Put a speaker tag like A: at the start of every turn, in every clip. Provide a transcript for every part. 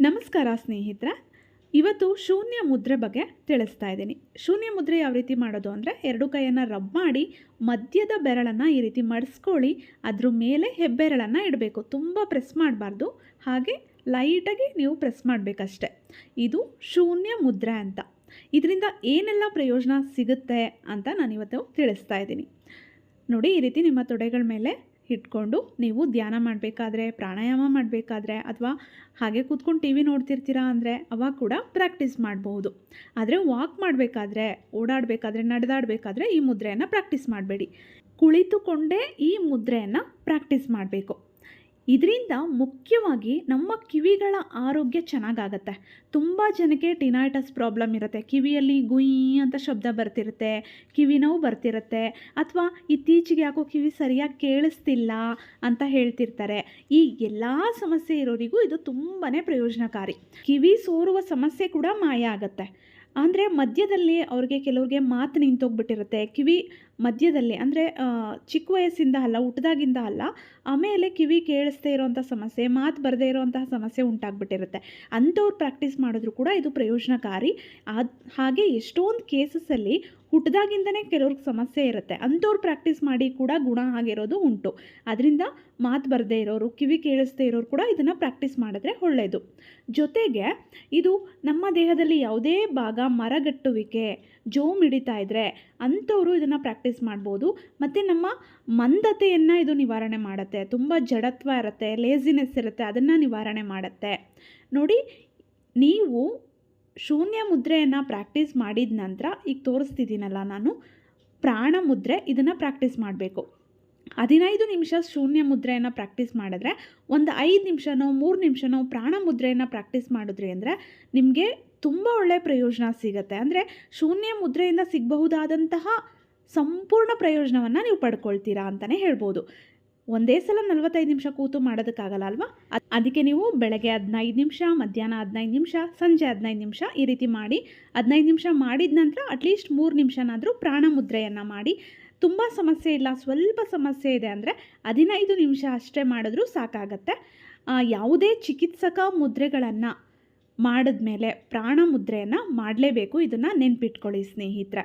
A: ನಮಸ್ಕಾರ ಸ್ನೇಹಿತರೆ. ಇವತ್ತು ಶೂನ್ಯ ಮುದ್ರೆ ಬಗ್ಗೆ ತಿಳಿಸ್ತಾ ಇದ್ದೀನಿ. ಶೂನ್ಯ ಮುದ್ರೆ ಯಾವ ರೀತಿ ಮಾಡೋದು ಅಂದರೆ, ಎರಡು ಕೈಯನ್ನು ರಬ್ ಮಾಡಿ ಮಧ್ಯದ ಬೆರಳನ್ನು ಈ ರೀತಿ ಮಡಿಸ್ಕೊಳ್ಳಿ. ಅದ್ರ ಮೇಲೆ ಹೆಬ್ಬೆರಳನ್ನು ಇಡಬೇಕು. ತುಂಬ ಪ್ರೆಸ್ ಮಾಡಬಾರ್ದು, ಹಾಗೆ ಲೈಟಾಗಿ ನೀವು ಪ್ರೆಸ್ ಮಾಡಬೇಕಷ್ಟೆ. ಇದು ಶೂನ್ಯ ಮುದ್ರೆ ಅಂತ. ಇದರಿಂದ ಏನೆಲ್ಲ ಪ್ರಯೋಜನ ಸಿಗುತ್ತೆ ಅಂತ ನಾನಿವತ್ತು ತಿಳಿಸ್ತಾ ಇದ್ದೀನಿ. ನೋಡಿ, ಈ ರೀತಿ ನಿಮ್ಮ ತೊಡೆಗಳ ಮೇಲೆ ಇಟ್ಕೊಂಡು ನೀವು ಧ್ಯಾನ ಮಾಡಬೇಕಾದ್ರೆ, ಪ್ರಾಣಾಯಾಮ ಮಾಡಬೇಕಾದ್ರೆ, ಅಥವಾ ಹಾಗೆ ಕೂತ್ಕೊಂಡು ಟಿ ವಿ ನೋಡ್ತಿರ್ತೀರಾ ಅಂದರೆ ಅವಾಗ ಕೂಡ ಪ್ರಾಕ್ಟೀಸ್ ಮಾಡಬಹುದು. ಆದರೆ ವಾಕ್ ಮಾಡಬೇಕಾದ್ರೆ, ಓಡಾಡಬೇಕಾದ್ರೆ, ನಡೆದಾಡಬೇಕಾದ್ರೆ ಈ ಮುದ್ರೆಯನ್ನು ಪ್ರಾಕ್ಟೀಸ್ ಮಾಡಬೇಡಿ. ಕುಳಿತುಕೊಂಡೇ ಈ ಮುದ್ರೆಯನ್ನು ಪ್ರಾಕ್ಟೀಸ್ ಮಾಡಬೇಕು. ಇದರಿಂದ ಮುಖ್ಯವಾಗಿ ನಮ್ಮ ಕಿವಿಗಳ ಆರೋಗ್ಯ ಚೆನ್ನಾಗಾಗತ್ತೆ. ತುಂಬ ಜನಕ್ಕೆ ಟಿನೈಟಸ್ ಪ್ರಾಬ್ಲಮ್ ಇರುತ್ತೆ. ಕಿವಿಯಲ್ಲಿ ಗುಯ್ ಅಂತ ಶಬ್ದ ಬರ್ತಿರುತ್ತೆ, ಕಿವಿ ನೋವು ಬರ್ತಿರುತ್ತೆ, ಅಥವಾ ಇತ್ತೀಚೆಗೆ ಯಾಕೋ ಕಿವಿ ಸರಿಯಾಗಿ ಕೇಳಿಸ್ತಿಲ್ಲ ಅಂತ ಹೇಳ್ತಿರ್ತಾರೆ. ಈ ಎಲ್ಲ ಸಮಸ್ಯೆ ಇರೋರಿಗೂ ಇದು ತುಂಬಾ ಪ್ರಯೋಜನಕಾರಿ. ಕಿವಿ ಸೋರುವ ಸಮಸ್ಯೆ ಕೂಡ ಮಾಯ ಆಗುತ್ತೆ. ಅಂದರೆ ಮಧ್ಯದಲ್ಲಿ ಅವ್ರಿಗೆ ಕೆಲವ್ರಿಗೆ ಮಾತು ನಿಂತೋಗ್ಬಿಟ್ಟಿರುತ್ತೆ. ಕಿವಿ ಮಧ್ಯದಲ್ಲಿ ಅಂದರೆ ಚಿಕ್ಕ ವಯಸ್ಸಿಂದ ಅಲ್ಲ, ಹುಟ್ಟಿದಾಗಿಂದ ಅಲ್ಲ, ಆಮೇಲೆ ಕಿವಿ ಕೇಳಿಸ್ದೇ ಇರೋವಂಥ ಸಮಸ್ಯೆ, ಮಾತು ಬರದೇ ಇರೋವಂತಹ ಸಮಸ್ಯೆ ಉಂಟಾಗ್ಬಿಟ್ಟಿರುತ್ತೆ. ಅಂಥವ್ರು ಪ್ರಾಕ್ಟೀಸ್ ಮಾಡಿದ್ರು ಕೂಡ ಇದು ಪ್ರಯೋಜನಕಾರಿ. ಹಾಗೆ ಎಷ್ಟೊಂದು ಕೇಸಸಲ್ಲಿ ಹುಟ್ಟಿದಾಗಿಂದನೇ ಕೆಲವ್ರಿಗೆ ಸಮಸ್ಯೆ ಇರುತ್ತೆ. ಅಂಥವ್ರು ಪ್ರಾಕ್ಟೀಸ್ ಮಾಡಿ ಕೂಡ ಗುಣ ಆಗಿರೋದು ಉಂಟು. ಅದರಿಂದ ಮಾತು ಬರದೇ ಇರೋರು, ಕಿವಿ ಕೇಳಿಸ್ದೇ ಇರೋರು ಕೂಡ ಇದನ್ನು ಪ್ರಾಕ್ಟೀಸ್ ಮಾಡಿದ್ರೆ ಒಳ್ಳೆಯದು. ಜೊತೆಗೆ ಇದು ನಮ್ಮ ದೇಹದಲ್ಲಿ ಯಾವುದೇ ಭಾಗ ಮರಗಟ್ಟುವಿಕೆ, ಜೋಮ್ ಹಿಡಿತಾ ಇದ್ದರೆ ಅಂಥವರು ಇದನ್ನು ಪ್ರಾಕ್ಟೀಸ್ ಮಾಡ್ಬೋದು. ಮತ್ತು ನಮ್ಮ ಮಂದತೆಯನ್ನು ಇದು ನಿವಾರಣೆ ಮಾಡುತ್ತೆ. ತುಂಬ ಜಡತ್ವ ಇರುತ್ತೆ, ಲೇಸಿನೆಸ್ ಇರುತ್ತೆ, ಅದನ್ನು ನಿವಾರಣೆ ಮಾಡುತ್ತೆ. ನೋಡಿ, ನೀವು ಶೂನ್ಯ ಮುದ್ರೆಯನ್ನು ಪ್ರಾಕ್ಟೀಸ್ ಮಾಡಿದ ನಂತರ ಈಗ ತೋರಿಸ್ತಿದ್ದೀನಲ್ಲ ನಾನು, ಪ್ರಾಣ ಮುದ್ರೆ, ಇದನ್ನು ಪ್ರಾಕ್ಟೀಸ್ ಮಾಡಬೇಕು. 15 ನಿಮಿಷ ಶೂನ್ಯ ಮುದ್ರೆಯನ್ನು ಪ್ರಾಕ್ಟೀಸ್ ಮಾಡಿದ್ರೆ, ಒಂದು 5 ನಿಮಿಷನೋ 3 ನಿಮಿಷನೋ ಪ್ರಾಣ ಮುದ್ರೆಯನ್ನು ಪ್ರಾಕ್ಟೀಸ್ ಮಾಡಿದ್ರಿ ಅಂದರೆ ನಿಮಗೆ ತುಂಬ ಒಳ್ಳೆಯ ಪ್ರಯೋಜನ ಸಿಗುತ್ತೆ. ಅಂದರೆ ಶೂನ್ಯ ಮುದ್ರೆಯಿಂದ ಸಿಗಬಹುದಾದಂತಹ ಸಂಪೂರ್ಣ ಪ್ರಯೋಜನವನ್ನು ನೀವು ಪಡ್ಕೊಳ್ತೀರಾ ಅಂತಲೇ ಹೇಳ್ಬೋದು. ಒಂದೇ ಸಲ 45 ನಿಮಿಷ ಕೂತು ಮಾಡೋದಕ್ಕಾಗಲ್ಲ ಅಲ್ವಾ? ಅದಕ್ಕೆ ನೀವು ಬೆಳಗ್ಗೆ 15 ನಿಮಿಷ, ಮಧ್ಯಾಹ್ನ 15 ನಿಮಿಷ, ಸಂಜೆ 15 ನಿಮಿಷ ಈ ರೀತಿ ಮಾಡಿ. 15 ನಿಮಿಷ ಮಾಡಿದ ನಂತರ ಅಟ್ಲೀಸ್ಟ್ 3 ನಿಮಿಷನಾದರೂ ಪ್ರಾಣ ಮುದ್ರೆಯನ್ನು ಮಾಡಿ. ತುಂಬ ಸಮಸ್ಯೆ ಇಲ್ಲ, ಸ್ವಲ್ಪ ಸಮಸ್ಯೆ ಇದೆ ಅಂದರೆ 15 ನಿಮಿಷ ಅಷ್ಟೇ ಮಾಡಿದ್ರೂ ಸಾಕಾಗತ್ತೆ. ಯಾವುದೇ ಚಿಕಿತ್ಸಕ ಮುದ್ರೆಗಳನ್ನು ಮಾಡಿದ್ಮೇಲೆ ಪ್ರಾಣ ಮುದ್ರೆಯನ್ನು ಮಾಡಲೇಬೇಕು. ಇದನ್ನು ನೆನ್ಪಿಟ್ಕೊಳ್ಳಿ ಸ್ನೇಹಿತರೆ.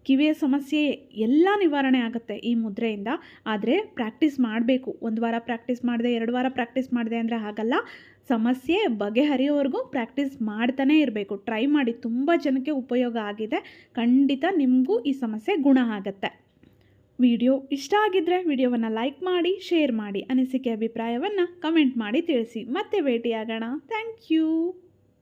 A: ಕಿವಿಯ ಸಮಸ್ಯೆ ಎಲ್ಲ ನಿವಾರಣೆ ಆಗುತ್ತೆ ಈ ಮುದ್ರೆಯಿಂದ. ಆದರೆ ಪ್ರಾಕ್ಟೀಸ್ ಮಾಡಬೇಕು. 1 ವಾರ ಪ್ರಾಕ್ಟೀಸ್ ಮಾಡಿದೆ, 2 ವಾರ ಪ್ರಾಕ್ಟೀಸ್ ಮಾಡಿದೆ ಅಂದರೆ ಆಗಲ್ಲ. ಸಮಸ್ಯೆ ಬಗೆಹರಿಯೋವರೆಗೂ ಪ್ರಾಕ್ಟೀಸ್ ಮಾಡ್ತಾನೇ ಇರಬೇಕು. ಟ್ರೈ ಮಾಡಿ. ತುಂಬ ಜನಕ್ಕೆ ಉಪಯೋಗ ಆಗಿದೆ. ಖಂಡಿತ ನಿಮಗೂ ಈ ಸಮಸ್ಯೆ ಗುಣ ಆಗುತ್ತೆ. ವಿಡಿಯೋ ಇಷ್ಟ ಆಗಿದ್ದರೆ ವಿಡಿಯೋವನ್ನು ಲೈಕ್ ಮಾಡಿ, ಶೇರ್ ಮಾಡಿ, ಅನಿಸಿಕೆ ಅಭಿಪ್ರಾಯವನ್ನು ಕಮೆಂಟ್ ಮಾಡಿ ತಿಳಿಸಿ. ಮತ್ತೆ ಭೇಟಿಯಾಗೋಣ. Thank you.